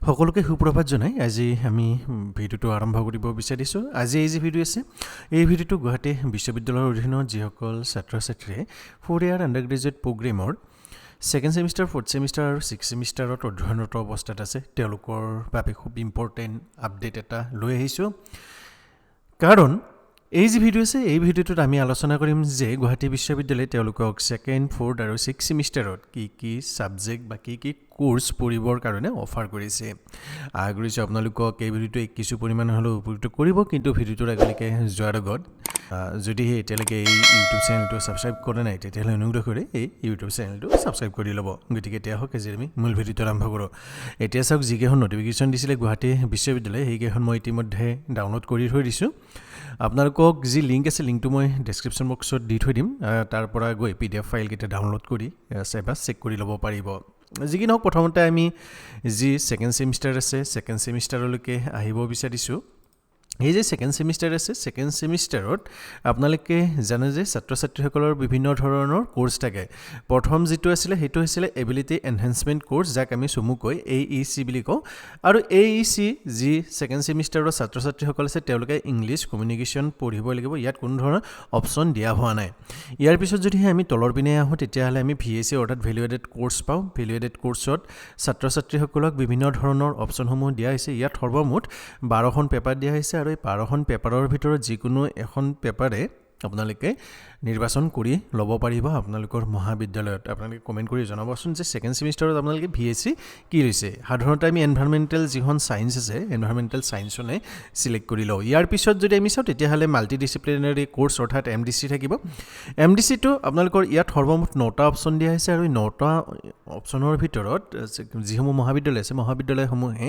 সকলোকে সুপ্ৰভাত জনাই আজি আমি ভিডিওটো আৰম্ভ কৰিব বিচাৰিছোঁ। আজি এই যে ভিডিও আছে এই ভিডিওটো গুৱাহাটী বিশ্ববিদ্যালয়ৰ অধীনত যিসকল ছাত্ৰ ছাত্ৰীয়ে 4 ইয়াৰ আণ্ডাৰ গ্ৰেজুৱেট প্ৰগ্ৰেমৰ ছেকেণ্ড ছেমিষ্টাৰ, ফৰ্থ ছেমিষ্টাৰ আৰু ছিক্স ছেমিষ্টাৰত অধ্যয়নৰত অৱস্থাত আছে তেওঁলোকৰ বাবে খুব ইম্পৰ্টেণ্ট আপডেট এটা লৈ আহিছোঁ। কাৰণ এই যে ভিডিও আছে এই ভিডিওটোত আমি আলোচনা কৰিম যে গুৱাহাটী বিশ্ববিদ্যালয়ে তেওঁলোকক ছেকেণ্ড, ফৰ্থ আৰু ছিক্স ছেমিষ্টাৰত কি ছাবজেক্ট বা কি কোৰ্চ পঢ়িবৰ কাৰণে অফাৰ কৰিছে। আশা কৰিছোঁ আপোনালোকক এই ভিডিওটো কিছু পৰিমাণে হ'লেও উপকৃত কৰিব। কিন্তু ভিডিওটোৰ আগলৈকে যোৱাৰ আগত যদিহে এতিয়ালৈকে এই ইউটিউব চেনেলটো ছাবস্ক্ৰাইব কৰা নাই তেতিয়াহ'লে অনুগ্ৰহ কৰি এই ইউটিউব চেনেলটো ছাবস্ক্ৰাইব কৰি ল'ব। গতিকে এতিয়া হওক আজি আমি মূল ভিডিঅ'টো আৰম্ভ কৰোঁ। এতিয়া চাওক যিকেইখন নটিফিকেশ্যন দিছিলে গুৱাহাটী বিশ্ববিদ্যালয়ে সেইকেইখন মই ইতিমধ্যে ডাউনলোড কৰি থৈ দিছোঁ। আপোনালোকক যি লিংক আছে লিংকটো মই ডেছক্ৰিপশ্যন বক্সত দি থৈ দিম। তাৰ পৰা গৈ PDF ফাইলকেইটা ডাউনলোড কৰি এবাৰ চেক কৰি ল'ব পাৰিব। যি কি নহওক প্ৰথমতে আমি যি ছেকেণ্ড ছেমিষ্টাৰ আছে ছেকেণ্ড ছেমিষ্টাৰলৈকে আহিব বিচাৰিছোঁ। এই যে ছেকেণ্ড ছেমিষ্টাৰ আছে ছেকেণ্ড ছেমিষ্টাৰত আপোনালোকে জানে যে ছাত্ৰ ছাত্ৰীসকলৰ বিভিন্ন ধৰণৰ কোৰ্চ থাকে। প্ৰথম যিটো আছিলে সেইটো হৈছিলে এবিলিটি এনহেঞ্চমেণ্ট কোৰ্চ, যাক আমি চমুকৈ AEC বুলি কওঁ। আৰু AEC যি ছেকেণ্ড ছেমিষ্টাৰৰ ছাত্ৰ ছাত্ৰীসকল আছে তেওঁলোকে ইংলিছ কমিউনিকেশ্যন পঢ়িব লাগিব। ইয়াত কোনো ধৰণৰ অপশ্যন দিয়া হোৱা নাই। ইয়াৰ পিছত যদিহে আমি তলৰ পিনে আহোঁ তেতিয়াহ'লে আমি VAC অৰ্থাৎ ভেলু এডেড কোৰ্চ পাওঁ। ভেলু এডেড কোৰ্চত ছাত্ৰ ছাত্ৰীসকলক বিভিন্ন ধৰণৰ অপশ্যনসমূহ দিয়া হৈছে। ইয়াত সৰ্বমুঠ 12খন পেপাৰ দিয়া হৈছে আৰু এই 12খন পেপাৰৰ ভিতৰত যিকোনো এখন পেপাৰে আপোনালোকে নিৰ্বাচন কৰি ল'ব পাৰিব আপোনালোকৰ মহাবিদ্যালয়ত। আপোনালোকে কমেণ্ট কৰি জনাবচোন যে ছেকেণ্ড ছেমিষ্টাৰত আপোনালোকে VAC কি লৈছে। সাধাৰণতে আমি এনভাইৰমেণ্টেল যিখন ছায়েন্স আছে এনভাইৰমেণ্টেল ছায়েন্সনে ছিলেক্ট কৰি লওঁ। ইয়াৰ পিছত যদি আমি চাওঁ তেতিয়াহ'লে মাল্টি ডিচিপ্লিনাৰী কোৰ্চ অৰ্থাৎ MDC থাকিব। MDCটো আপোনালোকৰ ইয়াত সৰ্বমুঠ 9টা অপশ্যন দিয়া হৈছে আৰু এই 9টা অপশ্যনৰ ভিতৰত যিসমূহ মহাবিদ্যালয় আছে মহাবিদ্যালয়সমূহে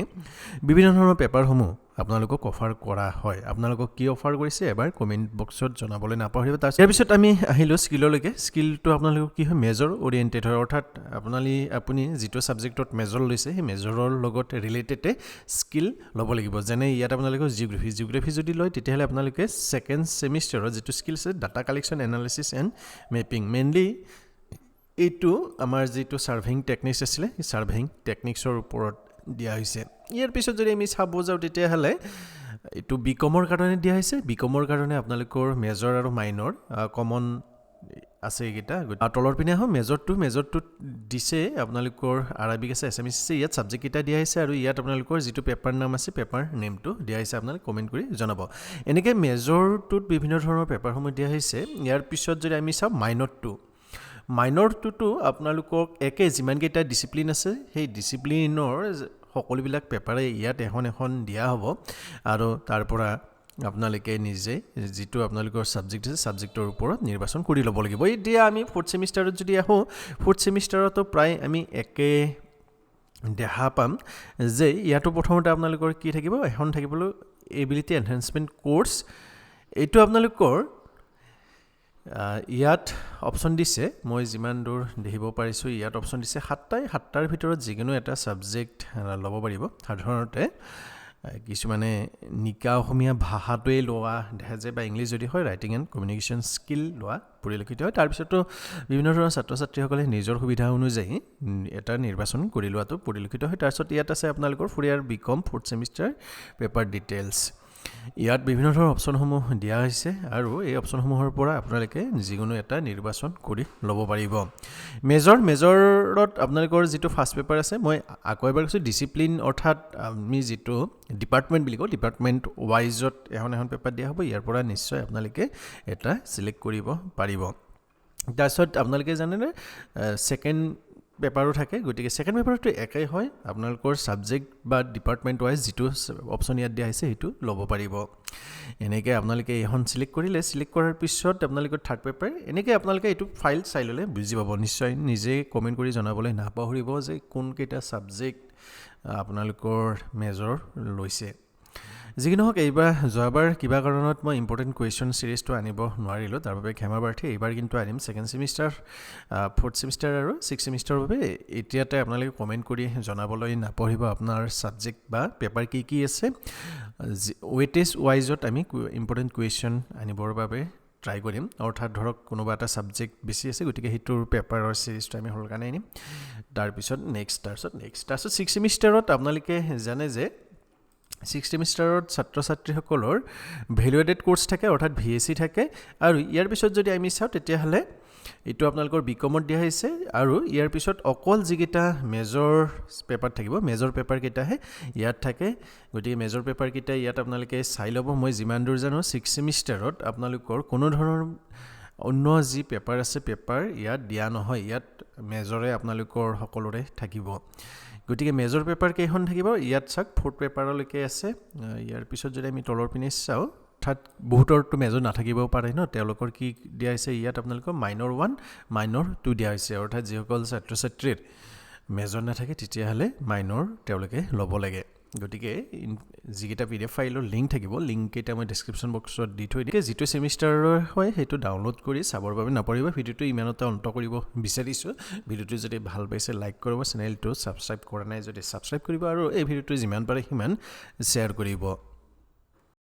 বিভিন্ন ধৰণৰ পেপাৰসমূহ আপোনালোকক অফাৰ কৰা হয়। আপোনালোকক কি অফাৰ কৰিছে এবাৰ কমেণ্ট বক্সত জনাবলৈ নাপাহৰিব। ইয়াৰ পিছত আমি আহিলোঁ স্কিললৈকে। স্কিলটো আপোনালোকক কি হয় মেজৰ অৰিয়েণ্টেড হয়, অৰ্থাৎ আপুনি যিটো ছাবজেক্টত মেজৰ লৈছে সেই মেজৰৰ লগত ৰিলেটেডে স্কিল ল'ব লাগিব। যেনে ইয়াত আপোনালোকৰ জিঅ'গ্ৰাফী যদি লয় তেতিয়াহ'লে আপোনালোকে ছেকেণ্ড ছেমিষ্টাৰত যিটো স্কিল আছে data collection, analysis and mapping, mainly এইটো আমাৰ যিটো ছাৰ্ভেইং টেকনিক্স আছিলে সেই ছাৰ্ভেইং টেকনিক্সৰ ওপৰত দিয়া হৈছে। ইয়াৰ পিছত যদি আমি চাব যাওঁ তেতিয়াহ'লে এইটো BCom কাৰণে দিয়া হৈছে। BCom কাৰণে আপোনালোকৰ মেজৰ আৰু মাইনৰ কমন আছে এইকেইটা। তলৰ পিনে আহোঁ মেজৰটোত দিছে আপোনালোকৰ আৰবিক আছে, এছামিছ আছে। ইয়াত ছাবজেক্টকেইটা দিয়া হৈছে আৰু ইয়াত আপোনালোকৰ যিটো পেপাৰ নাম আছে পেপাৰ নেমটো দিয়া হৈছে। আপোনালোকে কমেণ্ট কৰি জনাব। এনেকৈ মেজৰটোত বিভিন্ন ধৰণৰ পেপাৰসমূহ দিয়া হৈছে। ইয়াৰ পিছত যদি আমি চাওঁ মাইনৰটোতো আপোনালোকক একে যিমানকেইটা ডিচিপ্লিন আছে সেই ডিচিপ্লিনৰ সকলোবিলাক পেপাৰে ইয়াত এখন দিয়া হ'ব আৰু তাৰ পৰা আপোনালোকে নিজে যিটো আপোনালোকৰ ছাবজেক্ট আছে ছাবজেক্টৰ ওপৰত নিৰ্বাচন কৰি ল'ব লাগিব। এতিয়া আমি ফৰ্থ ছেমিষ্টাৰত যদি আহোঁ ফৰ্থ ছেমিষ্টাৰতো প্ৰায় আমি একে দেখা পাম যে ইয়াতো প্ৰথমতে আপোনালোকৰ কি থাকিব এখন থাকিবলৈ এবিলিটি এনহেঞ্চমেণ্ট কোৰ্চ। এইটো আপোনালোকৰ ইয়াত অপশ্যন দিছে, মই যিমান দূৰ দেখিব পাৰিছোঁ ইয়াত অপশ্যন দিছে 7টাৰ ভিতৰত যিকোনো এটা ছাবজেক্ট ল'ব পাৰিব। সাধাৰণতে কিছুমানে নিকা অসমীয়া ভাষাটোৱেই লোৱা দেখা যায় বা ইংলিছ যদি হয় ৰাইটিং এণ্ড কমিউনিকেশ্যন স্কিল লোৱা পৰিলক্ষিত হয়। তাৰপিছতো বিভিন্ন ধৰণৰ ছাত্ৰ ছাত্ৰীসকলে নিজৰ সুবিধা অনুযায়ী এটা নিৰ্বাচন কৰি লোৱাটো পৰিলক্ষিত হয়। তাৰপিছত ইয়াত আছে আপোনালোকৰ 4 ইয়াৰ BCom fourth semester paper details. ইয়াত বিভিন্ন ধৰণৰ অপশ্যনসমূহ দিয়া হৈছে আৰু এই অপশ্যনসমূহৰ পৰা আপোনালোকে যিকোনো এটা নিৰ্বাচন কৰি ল'ব পাৰিব। মেজৰত আপোনালোকৰ যিটো ফাৰ্ষ্ট পেপাৰ আছে মই আকৌ এবাৰ কৈছোঁ ডিচিপ্লিন অৰ্থাৎ আমি যিটো ডিপাৰ্টমেণ্ট বুলি কওঁ ডিপাৰ্টমেণ্ট ৱাইজত এখন পেপাৰ দিয়া হ'ব। ইয়াৰ পৰা নিশ্চয় আপোনালোকে এটা ছিলেক্ট কৰিব পাৰিব। তাৰপিছত আপোনালোকে জানেনে ছেকেণ্ড পেপাৰো থাকে। গতিকে ছেকেণ্ড পেপাৰটো একেই হয়, আপোনালোকৰ ছাবজেক্ট বা ডিপাৰ্টমেণ্ট ৱাইজ যিটো অপশ্যন ইয়াত দিয়া হৈছে সেইটো ল'ব পাৰিব। এনেকৈ আপোনালোকে এইখন ছিলেক্ট কৰিলে, ছিলেক্ট কৰাৰ পিছত আপোনালোকৰ থাৰ্ড পেপাৰ এনেকৈ আপোনালোকে এইটো ফাইল চাই ল'লে বুজি পাব। নিশ্চয় নিজে কমেণ্ট কৰি জনাবলৈ নাপাহৰিব যে কোনকেইটা ছাবজেক্ট আপোনালোকৰ মেজৰ লৈছে। যি কি নহওক যোৱাবাৰ কিবা কাৰণত মই ইম্পৰ্টেণ্ট কুৱেশ্যন ছিৰিজটো আনিব নোৱাৰিলোঁ, তাৰ বাবে ক্ষমা প্ৰাৰ্থী। এইবাৰ কিন্তু আনিম ছেকেণ্ড ছেমিষ্টাৰ, ফৰ্থ ছেমিষ্টাৰ আৰু ছিক্স ছেমিষ্টাৰৰ বাবে। এতিয়াতে আপোনালোকে কমেণ্ট কৰি জনাবলৈ নাপাহৰিব আপোনাৰ ছাবজেক্ট বা পেপাৰ কি আছে। ৱেটেজ ৱাইজত আমি ইম্পৰ্টেণ্ট কুৱেশ্যন আনিবৰ বাবে ট্ৰাই কৰিম অৰ্থাৎ ধৰক কোনোবা এটা ছাবজেক্ট বেছি আছে গতিকে সেইটোৰ পেপাৰৰ চিৰিজটো আমি হ'ল কাৰণে আনিম তাৰপিছত নেক্সট 6 ছেমিষ্টাৰত আপোনালোকে জানে যে 6 ছেমিষ্টাৰত ছাত্ৰ ছাত্ৰীসকলৰ ভেলু এডেড কোৰ্চ থাকে অৰ্থাৎ VAC থাকে আৰু ইয়াৰ পিছত যদি আমি চাওঁ তেতিয়াহ'লে এইটো আপোনালোকৰ বিকমত দিয়া হৈছে আৰু ইয়াৰ পিছত অকল যিকেইটা মেজৰ পেপাৰ থাকিব মেজৰ পেপাৰ কেইটাহে ইয়াত থাকে গতিকে মেজৰ পেপাৰ কেইটা ইয়াত আপোনালোকে চাই ল'ব মই যিমান দূৰ জানো 6 ছেমিষ্টাৰত আপোনালোকৰ কোনো ধৰণৰ অন্য যি পেপাৰ আছে পেপাৰ ইয়াত দিয়া নহয় ইয়াত মেজৰে আপোনালোকৰ সকলোৰে থাকিব গতিকে মেজৰ পেপাৰ কেইখন থাকিব ইয়াত চাওক 4th পেপাৰলৈকে আছে ইয়াৰ পিছত যদি আমি তলৰ পিনে চাওঁ অৰ্থাৎ বহুতৰটো মেজৰ নাথাকিবও পাৰে ন তেওঁলোকৰ কি দিয়া হৈছে ইয়াত আপোনালোকৰ মাইনৰ 1 মাইনৰ 2 দিয়া হৈছে অৰ্থাৎ যিসকল ছাত্ৰ ছাত্ৰীৰ মেজৰ নাথাকে তেতিয়াহ'লে মাইনৰ তেওঁলোকে ল'ব লাগে গতিকে যিকেইটা PDF ফাইলৰ লিংক থাকিব লিংককেইটা মই ডেছক্ৰিপশ্যন বক্সত দি থৈ দিম যিটো ছেমিষ্টাৰৰ হয় সেইটো ডাউনলোড কৰি চাবৰ বাবে নাপাৰিব ভিডিঅ'টো ইমানতে অন্ত কৰিব বিচাৰিছোঁ ভিডিঅ'টো যদি ভাল পাইছে লাইক কৰিব চেনেলটো ছাবস্ক্ৰাইব কৰা নাই যদি ছাবস্ক্ৰাইব কৰিব আৰু এই ভিডিঅ'টো যিমান পাৰে সিমান শ্বেয়াৰ কৰিব